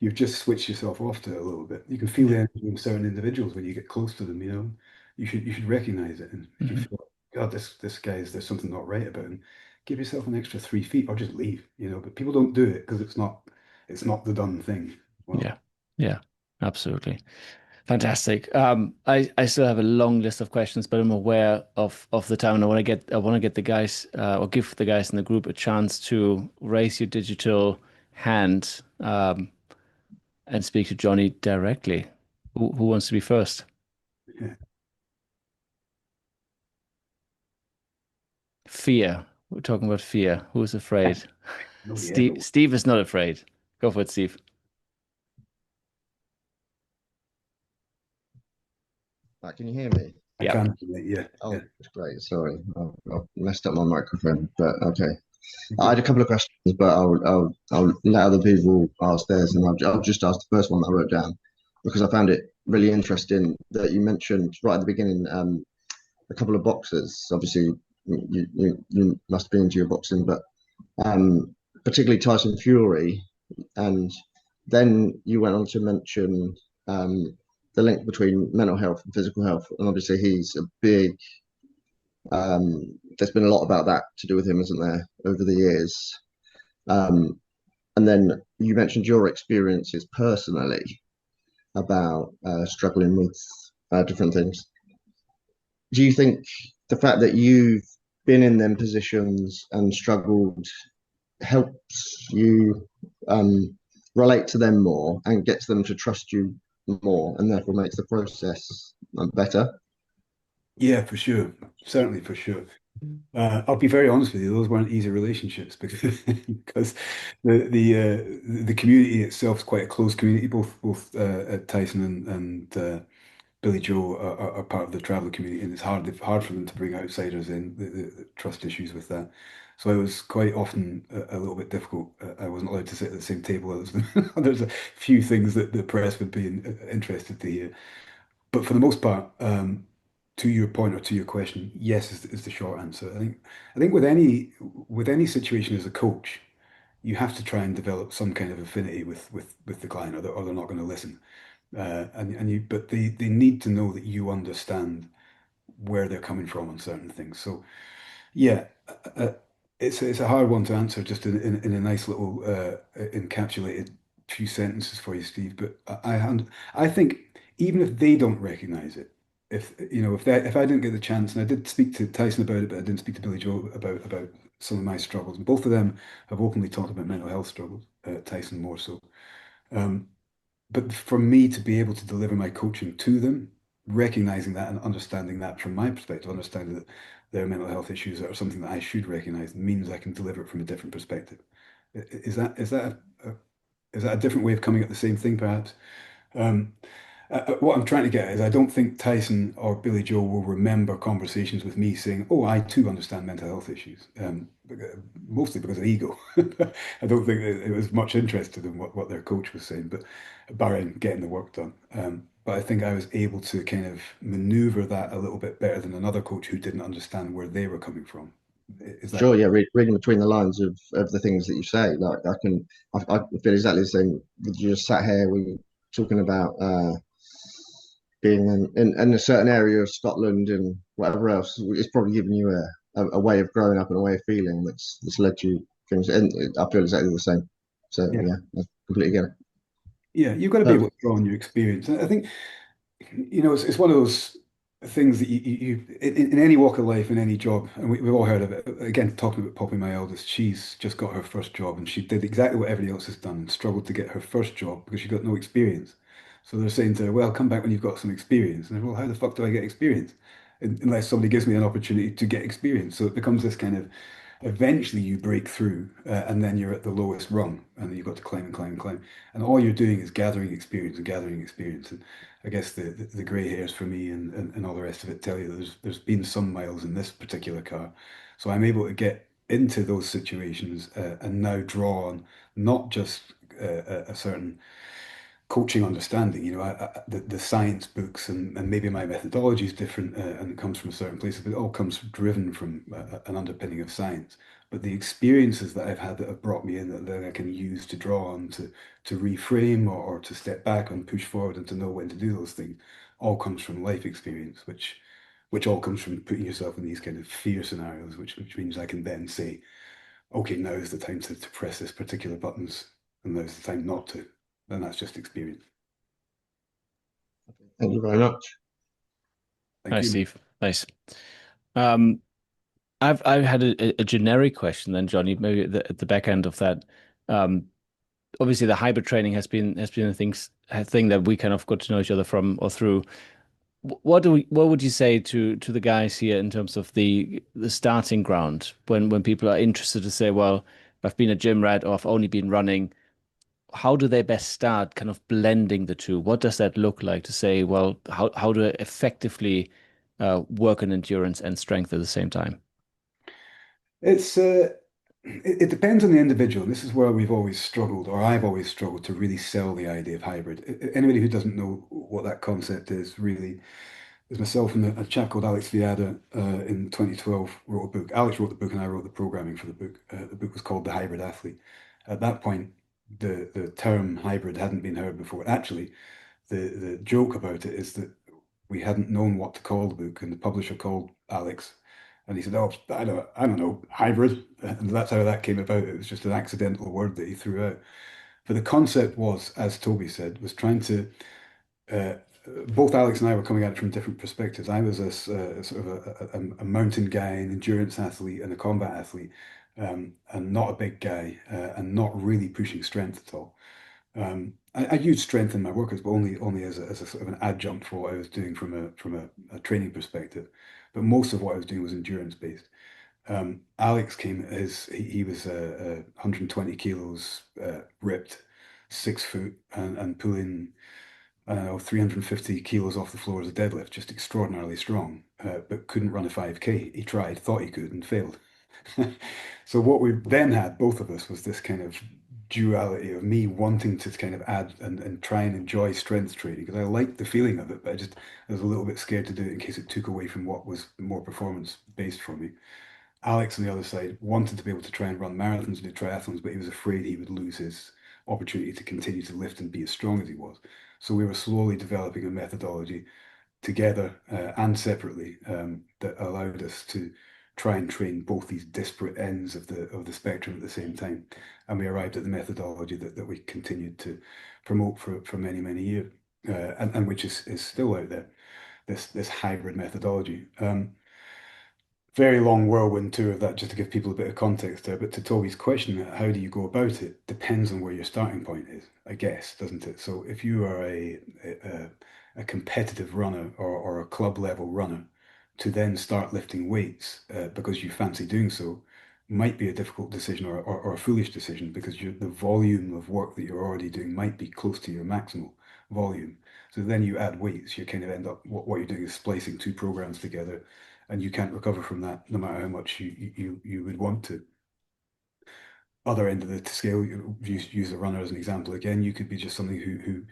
You've just switched yourself off to it a little bit. You can feel the
Yeah.
energy in certain individuals when you get close to them, You should recognize it. And if you
Hmm.
feel, God, this guy's, there's something not right about him, give yourself an extra 3 feet or just leave. But people don't do it because it's not the done thing. Well,
Yeah. Yeah. Absolutely. Fantastic. I still have a long list of questions, but I'm aware of the time, and I want to get the guys or give the guys in the group a chance to raise your digital hand and speak to Johnny directly. Who wants to be first?
yeah,
Fear. We're talking about fear. Who's afraid?
nobody ever
Steve.
will.
Steve is not afraid. Go for it, Steve.
Can you hear me?
I
Yeah.
can't, yeah, yeah.
Oh, that's great. Sorry, I've messed up my microphone, but okay. I
Good.
had a couple of questions, but I'll let other people ask theirs, and I'll just ask the first one that I wrote down because I found it really interesting that you mentioned right at the beginning a couple of boxers. Obviously, you must be into your boxing, but particularly Tyson Fury, and then you went on to mention the link between mental health and physical health, and obviously he's a big. There's been a lot about that to do with him, isn't there, over the years? Um, and then you mentioned your experiences personally about struggling with different things. Do you think the fact that you've been in them positions and struggled helps you relate to them more and gets them to trust you more and therefore makes the process better?
Yeah, for sure. Certainly, for sure. I'll be very honest with you; those weren't easy relationships because the community itself is quite a close community. Both Tyson and Billy Joe are part of the traveller community, and it's hard for them to bring outsiders in. The trust issues with that, so it was quite often a little bit difficult. I wasn't allowed to sit at the same table as them. There's a few things that the press would be interested to hear. But for the most part, to your point or to your question, yes is the short answer. I think with any situation as a coach, you have to try and develop some kind of affinity with the client, or they're not going to listen. But they need to know that you understand where they're coming from on certain things. So yeah, uh, it's a hard one to answer just in a nice little encapsulated few sentences for you, Steve. But I think even if they don't recognize it, if I didn't get the chance, and I did speak to Tyson about it, but I didn't speak to Billy Joe about some of my struggles, and both of them have openly talked about mental health struggles. Tyson more so. Um, but for me to be able to deliver my coaching to them, recognizing that and understanding that from my perspective, understanding that their mental health issues are something that I should recognize means I can deliver it from a different perspective. Is that a different way of coming at the same thing, perhaps? Um, what I'm trying to get at is I don't think Tyson or Billy Joe will remember conversations with me saying, "Oh, I too understand mental health issues," mostly because of ego. I don't think that it was much interest to them what their coach was saying, but barring getting the work done. but I think I was able to kind of maneuver that a little bit better than another coach who didn't understand where they were coming from. Is that
Sure, yeah, reading between the lines of the things that you say, like I feel exactly the same. You just sat here, we talking about being in a certain area of Scotland and whatever else. It's probably given you a way of growing up and a way of feeling that's led you things. And I feel exactly the same. So
yeah.
yeah, I completely get it.
Yeah, you've got to be able to draw on your experience. And I think, it's one of those things that in any walk of life, in any job, and we've all heard of it. Again, talking about Poppy, my eldest, she's just got her first job and she did exactly what everybody else has done and struggled to get her first job because she got no experience. So they're saying to her, well, come back when you've got some experience. And well, how the fuck do I get experience? Unless somebody gives me an opportunity to get experience. So it becomes this kind of eventually you break through and then you're at the lowest rung and then you've got to climb and climb and climb. And all you're doing is gathering experience and gathering experience. And I guess the grey hairs for me and all the rest of it tell you that there's been some miles in this particular car. So I'm able to get into those situations and now draw on not just a certain coaching understanding. The science books and maybe my methodology is different and it comes from certain places, but it all comes driven from an underpinning of science. But the experiences that I've had that have brought me in that I can use to draw on to reframe or to step back and push forward and to know when to do those things all comes from life experience, which all comes from putting yourself in these kind of fear scenarios, which means I can then say, okay, now is the time to press this particular buttons, and now's the time not to. And that's just experience.
Thank you very much.
Thank
Nice,
you.
Steve. Nice. Um, I've had a generic question then, Johnny, maybe at the back end of that. Um, Obviously the hybrid training has been a thing that we kind of got to know each other from or through. What would you say to the guys here in terms of the starting ground when people are interested to say, well, I've been a gym rat or I've only been running, how do they best start kind of blending the two? What does that look like to say, well, how do I effectively work on endurance and strength at the same time?
It's it depends on the individual. This is where we've always struggled, or I've always struggled to really sell the idea of hybrid. Anybody who doesn't know what that concept is really is myself and a chap called Alex Viada in 2012 wrote a book. Alex wrote the book and I wrote the programming for the book. The book was called The Hybrid Athlete. At that point, the term hybrid hadn't been heard before. Actually, the joke about it is that we hadn't known what to call the book, and the publisher called Alex, and he said, "Oh, I don't know, hybrid," and that's how that came about. It was just an accidental word that he threw out. But the concept was, as Toby said, was trying to. Uh, Both Alex and I were coming at it from different perspectives. I was a sort of a mountain guy, an endurance athlete, and a combat athlete, and not a big guy, and not really pushing strength at all. I use strength in my workouts, but only as a sort of an adjunct for what I was doing from a training perspective. But most of what I was doing was endurance based. Alex came as he was 120 kilos, ripped, 6 foot, and pulling I don't know 350 kilos off the floor as a deadlift, just extraordinarily strong, but couldn't run a 5K. He tried, thought he could, and failed. So what we then had, both of us, was this kind of duality of me wanting to kind of add and try and enjoy strength training because I liked the feeling of it, but I was a little bit scared to do it in case it took away from what was more performance based for me. Alex on the other side wanted to be able to try and run marathons and do triathlons, but he was afraid he would lose his opportunity to continue to lift and be as strong as he was. So we were slowly developing a methodology together and separately that allowed us to try and train both these disparate ends of the spectrum at the same time. And we arrived at the methodology that we continued to promote for many, many years, and which is still out there, this hybrid methodology. Very long whirlwind tour of that just to give people a bit of context there. But to Toby's question, how do you go about it? Depends on where your starting point is, I guess, doesn't it? So if you are a competitive runner or a club level runner, to then start lifting weights because you fancy doing so might be a difficult decision or a foolish decision because the volume of work that you're already doing might be close to your maximal volume. So then you add weights, you kind of end up what you're doing is splicing two programs together and you can't recover from that no matter how much you would want to. Other end of the scale, use the runner as an example again. You could be just somebody who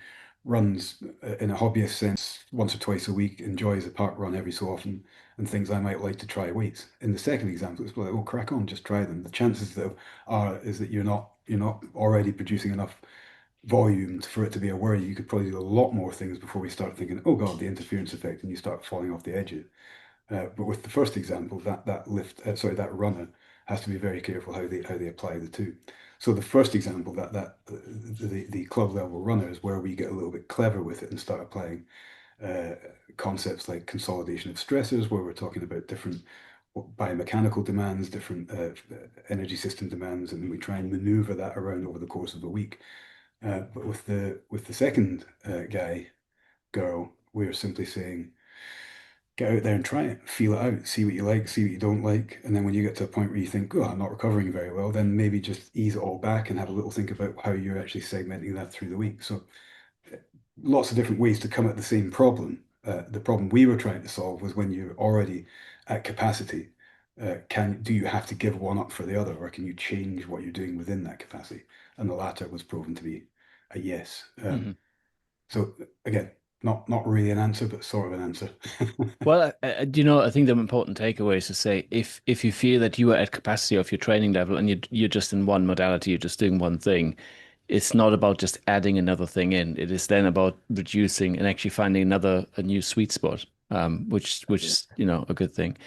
runs in a hobbyist sense once or twice a week, enjoys a park run every so often, and thinks I might like to try weights. In the second example, it's like, well, crack on, just try them. The chances that are is that you're not already producing enough volume for it to be a worry. You could probably do a lot more things before we start thinking, oh God, the interference effect, and you start falling off the edge. But with the first example, that runner has to be very careful how they apply the two. So the first example, the club level runner is where we get a little bit clever with it and start applying uh, concepts like consolidation of stressors, where we're talking about different biomechanical demands, different energy system demands, and we try and maneuver that around over the course of a week. But with the second guy, girl, we're simply saying, get out there and try it, feel it out, see what you like, see what you don't like. And then when you get to a point where you think, oh, I'm not recovering very well, then maybe just ease it all back and have a little think about how you're actually segmenting that through the week. So lots of different ways to come at the same problem. The problem we were trying to solve was when you're already at capacity, do you have to give one up for the other, or can you change what you're doing within that capacity? And the latter was proven to be a yes.
Hmm.
So again, not really an answer, but sort of an answer.
Well, I think the important takeaway is to say if you feel that you are at capacity of your training level and you're just in one modality, you're just doing one thing, it's not about just adding another thing in. It is then about reducing and actually finding a new sweet spot, which
Yeah.
is a good thing.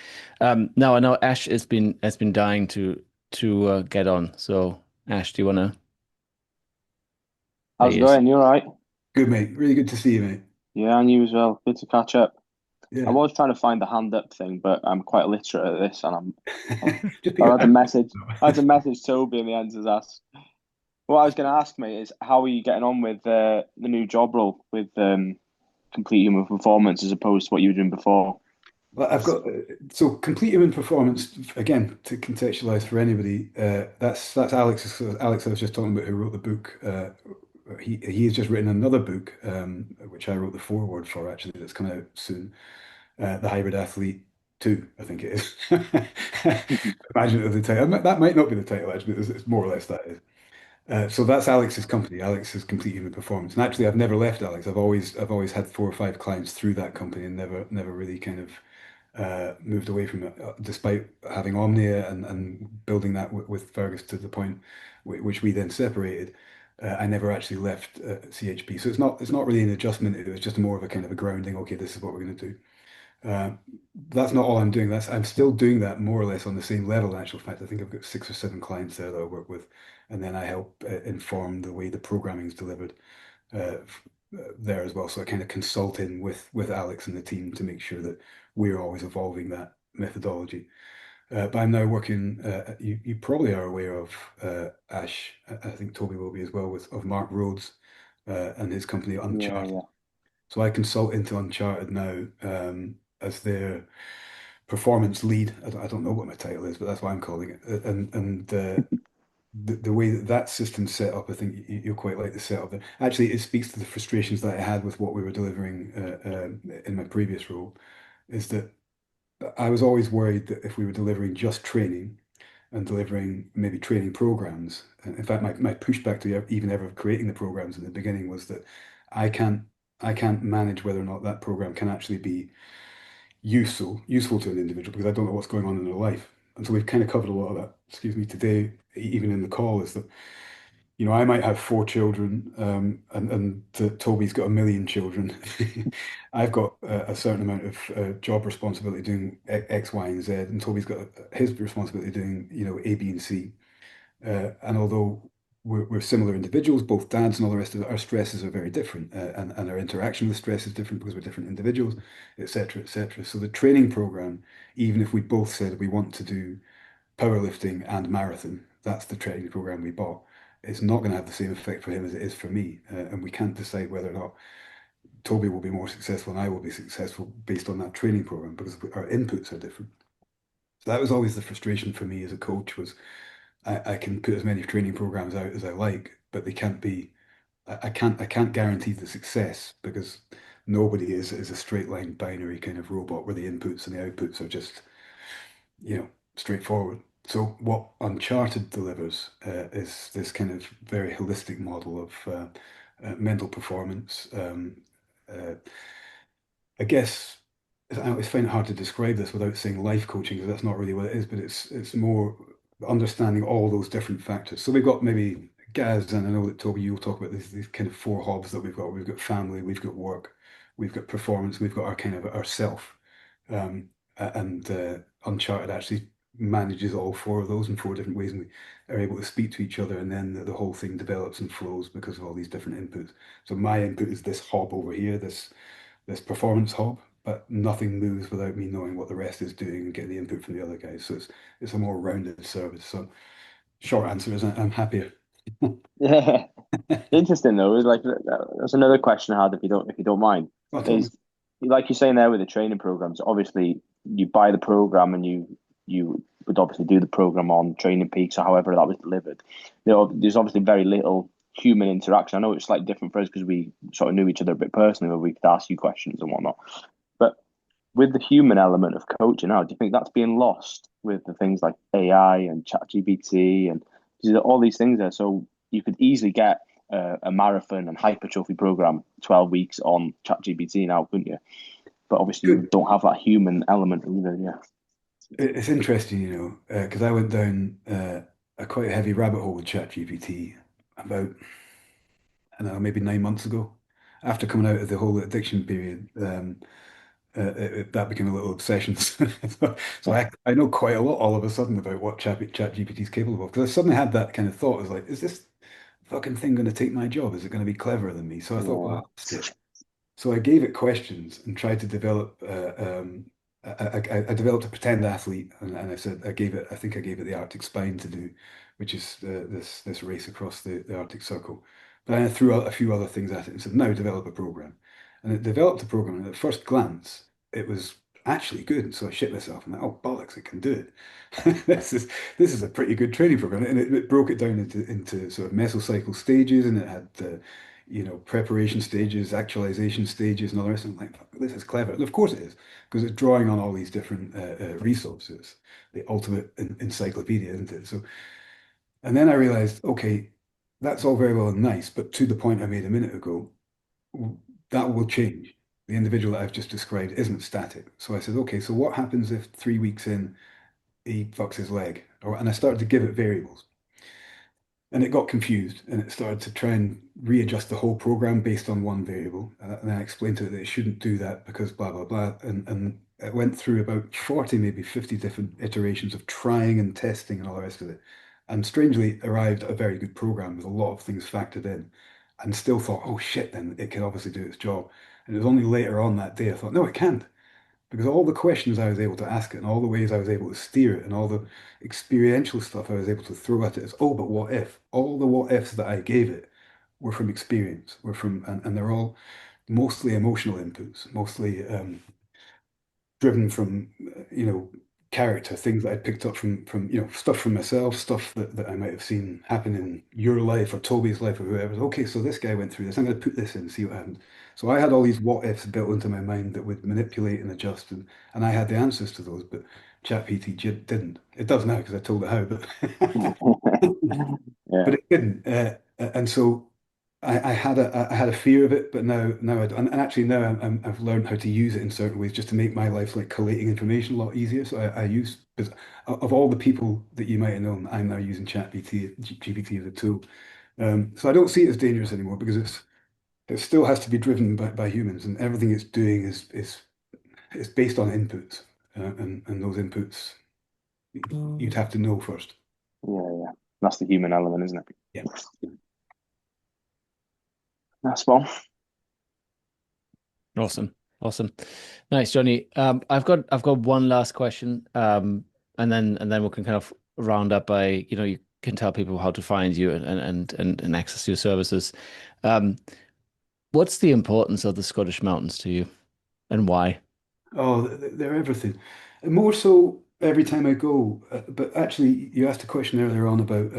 Now I know Ash has been dying to get on. So Ash, do you want to? There
How's
he
it
is.
going? You all right?
Good, mate. Really good to see you, mate.
Yeah, and you as well. Good to catch up. I
Yeah.
was trying to find the hand up thing, but I'm quite illiterate at this, and
Just put
I
your
had to
hand
message. I had to
up.
message Toby, and the answers asked. What I was going to ask, mate, is how are you getting on with the new job role with complete human performance as opposed to what you were doing before?
Well, I've got so complete human performance again to contextualize for anybody. That's Alex. Alex, I was just talking about who wrote the book. He has just written another book, which I wrote the foreword for actually. That's coming out soon. The Hybrid Athlete 2, I think it is. Imagine it as the title. That might not be the title actually. It's more or less that is. So that's Alex's company. Alex's Complete Human Performance. And actually, I've never left Alex. I've always had 4 or 5 clients through that company and never really kind of moved away from it, despite having Omnia and building that with Fergus to the point which we then separated. I never actually left CHP. So it's not really an adjustment. It was just more of a kind of a grounding. Okay, this is what we're going to do. Uh, that's not all I'm doing. I'm still doing that more or less on the same level. In actual fact, I think I've got 6 or 7 clients there that I work with, and then I help inform the way the programming is delivered there as well. So I kind of consult in with Alex and the team to make sure that we're always evolving that methodology. But I'm now working. You probably are aware of Ash. I think Toby will be as well with of Mark Rhodes and his company
Yeah,
Uncharted.
yeah.
So I consult into Uncharted now as their performance lead. I don't know what my title is, but that's what I'm calling it. And the way that system's set up, I think you'll quite like the setup there. Actually, it speaks to the frustrations that I had with what we were delivering in my previous role, is that I was always worried that if we were delivering just training and delivering maybe training programs, and in fact, my pushback to even ever creating the programs in the beginning was that I can't I can't manage whether or not that program can actually be useful to an individual because I don't know what's going on in their life. And so we've kind of covered a lot of that, excuse me, today, even in the call, is that, I might have 4 children, and Toby's got a million children. I've got a certain amount of job responsibility doing X, Y, and Z, and Toby's got his responsibility doing, A, B, and C. And although we're similar individuals, both dads and all the rest of it, our stresses are very different, and our interaction with stress is different because we're different individuals, etc., etc. So the training program, even if we both said we want to do powerlifting and marathon, that's the training program we bought. It's not going to have the same effect for him as it is for me, and we can't decide whether or not Toby will be more successful and I will be successful based on that training program because our inputs are different. So that was always the frustration for me as a coach was I can put as many training programs out as I like, but they can't be. I can't guarantee the success because nobody is a straight line binary kind of robot where the inputs and the outputs are just straightforward. So what Uncharted delivers is this kind of very holistic model of mental performance. Uh, I guess I always find it hard to describe this without saying life coaching because that's not really what it is, but it's more understanding all those different factors. So we've got maybe Gaz, and I know that Toby, you'll talk about these kind of four hobs that we've got. We've got family, we've got work, we've got performance, we've got our kind of our self. And Uncharted actually manages all four of those in four different ways, and we are able to speak to each other, and then the whole thing develops and flows because of all these different inputs. So my input is this hob over here, this performance hob, but nothing moves without me knowing what the rest is doing and getting the input from the other guys. So it's a more rounded service. So short answer is I'm happier.
Yeah. Interesting though, is like that's another question I had if you don't mind.
Well, totally.
Is like you're saying there with the training programs, obviously you buy the program and you would obviously do the program on Training Peaks or however that was delivered. There's obviously very little human interaction. I know it's slightly different for us because we sort of knew each other a bit personally, where we could ask you questions and whatnot. But with the human element of coaching now, do you think that's being lost with the things like AI and ChatGPT and all these things there? So you could easily get a marathon and hypertrophy program 12 weeks on ChatGPT now, couldn't you? But obviously you
Good.
don't have that human element either. Yeah.
It's interesting, because I went down a quite heavy rabbit hole with ChatGPT about, I don't know, maybe 9 months ago. After coming out of the whole addiction period, that became a little obsession. So I know quite a lot all of a sudden about what ChatGPT is capable of. Because I suddenly had that kind of thought, I was like, is this fucking thing going to take my job? Is it going to be cleverer than me? So I thought, well,
Yeah.
I'll ask it. So I gave it questions and tried to develop. I developed a pretend athlete, and I said I think I gave it the Arctic Spine to do, which is this race across the Arctic Circle. But then I threw out a few other things at it and said, now develop a program. And it developed a program, and at first glance, it was actually good. So I shit myself. I'm like, oh bollocks, it can do it. This is a pretty good training program, and it broke it down into sort of mesocycle stages, and it had preparation stages, actualization stages, and all the rest. I'm like, fuck, this is clever. And of course it is, because it's drawing on all these different resources, the ultimate encyclopedia, isn't it? So, and then I realized, okay, that's all very well and nice, but to the point I made a minute ago, that will change. The individual that I've just described isn't static. So I said, okay, so what happens if 3 weeks in he fucks his leg? And I started to give it variables. And it got confused and it started to try and readjust the whole program based on one variable. And I explained to it that it shouldn't do that because blah, blah, blah. And it went through about 40, maybe 50 different iterations of trying and testing and all the rest of it. And strangely arrived at a very good program with a lot of things factored in and still thought, oh shit, then it can obviously do its job. And it was only later on that day I thought, no, it can't. Because all the questions I was able to ask it and all the ways I was able to steer it and all the experiential stuff I was able to throw at it is, oh, but what if? All the what ifs that I gave it were from experience, and they're all mostly emotional inputs, mostly driven from, character, things that I picked up from, stuff from myself, stuff that I might have seen happen in your life or Toby's life or whoever. Okay, so this guy went through this. I'm going to put this in and see what happens. So I had all these what ifs built into my mind that would manipulate and adjust, and I had the answers to those, but ChatGPT didn't. It does now because I told it how, but
Yeah.
but it didn't. And so I had a fear of it, but now I don't. And actually now I've learned how to use it in certain ways just to make my life like collating information a lot easier. So I use, because of all the people that you might have known, I'm now using GPT as a tool. So I don't see it as dangerous anymore because it still has to be driven by humans, and everything it's doing is based on inputs, and those inputs you'd have to know first.
Yeah, yeah. That's the human element, isn't it?
Yeah.
That's well.
Awesome. Awesome. Nice, Johnny. I've got one last question. And then we can kind of round up by, you can tell people how to find you and access your services. Um, what's the importance of the Scottish Mountains to you and why?
Oh, they're everything. And more so every time I go. But actually, you asked a question earlier on about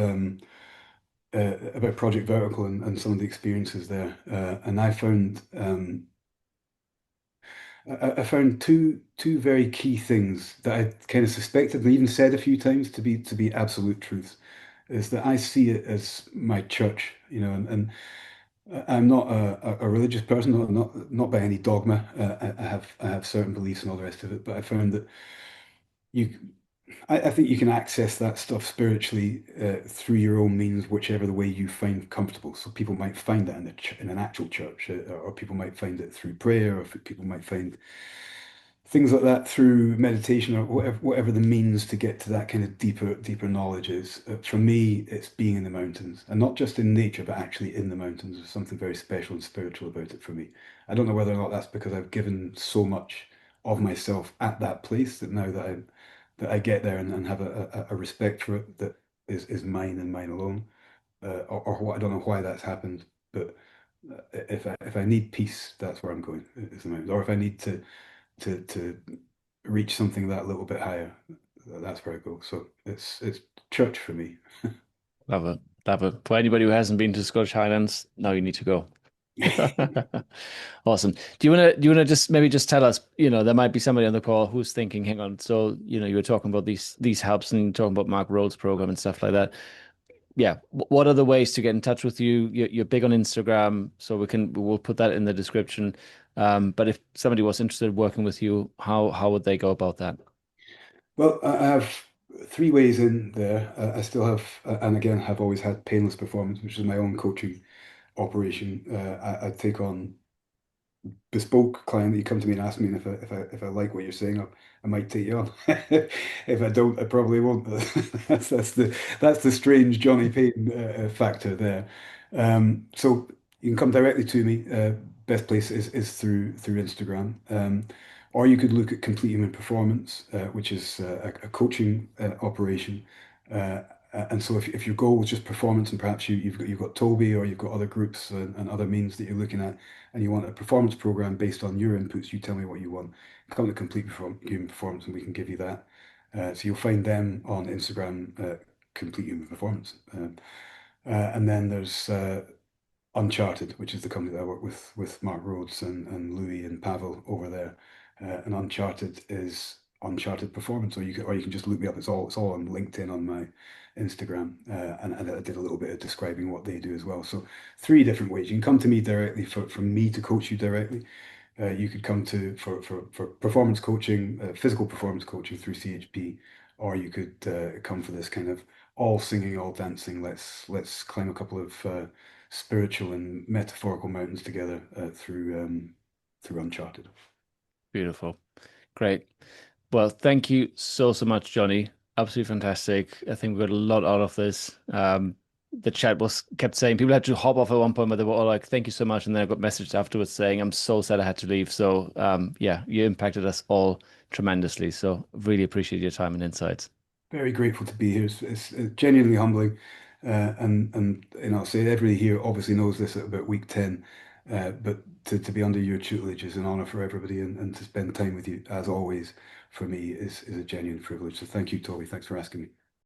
Project Vertical and some of the experiences there. And I found two very key things that I kind of suspected and even said a few times to be absolute truths. Is that I see it as my church, and I'm not a religious person, not by any dogma. I have certain beliefs and all the rest of it, but I found that you I think you can access that stuff spiritually through your own means, whichever the way you find comfortable. So people might find that in in an actual church, or people might find it through prayer, or people might find things like that through meditation, or whatever the means to get to that kind of deeper knowledge is. For me, it's being in the mountains, and not just in nature, but actually in the mountains. There's something very special and spiritual about it for me. I don't know whether or not that's because I've given so much of myself at that place that now that I get there and have a respect for it that is mine and mine alone, or what, I don't know why that's happened, but if I need peace, that's where I'm going, is the mountains. Or if I need to reach something that little bit higher, that's where I go. So it's church for me.
Love it. Love it. For anybody who hasn't been to Scottish Highlands, now you need to go. Awesome. Do you wanna just maybe just tell us, there might be somebody on the call who's thinking, hang on, so you were talking about these helps and talking about Mark Rhodes' program and stuff like that. Yeah. What are the ways to get in touch with you? You're big on Instagram, so we'll put that in the description. But if somebody was interested in working with you, how would they go about that?
Well, I have three ways in there. I still have, and again, have always had Painless Performance, which is my own coaching operation. I take on bespoke client that you come to me and ask me, and if I like what you're saying, I might take you on. If I don't, I probably won't. That's the strange Jonny Pain factor there. So you can come directly to me. Best place is through Instagram. Or you could look at Complete Human Performance, which is a coaching operation. Uh, and so if your goal was just performance, and perhaps you've got Toby, or you've got other groups and other means that you're looking at, and you want a performance program based on your inputs, you tell me what you want. Come to Human Performance, and we can give you that. So you'll find them on Instagram, Complete Human Performance. And then there's Uncharted, which is the company that I work with Mark Rhodes and Louis and Pavel over there. And Uncharted is Uncharted Performance, or you can just look me up. It's all on LinkedIn on my Instagram, and I did a little bit of describing what they do as well. So three different ways. You can come to me directly for me to coach you directly. You could come to for performance coaching, physical performance coaching through CHP, or you could come for this kind of all singing, all dancing. Let's climb a couple of spiritual and metaphorical mountains together through Uncharted.
Beautiful. Great. Well, thank you so much, Johnny. Absolutely fantastic. I think we got a lot out of this. The chat was kept saying people had to hop off at one point, but they were all like, "Thank you so much." And then I got messaged afterwards saying, "I'm so sad I had to leave." So, yeah, you impacted us all tremendously. So, really appreciate your time and insights.
Very grateful to be here. It's genuinely humbling, and I'll say everybody here obviously knows this at about week 10, but to be under your tutelage is an honor for everybody, and to spend time with you as always for me is a genuine privilege. So thank you, Toby. Thanks for asking me.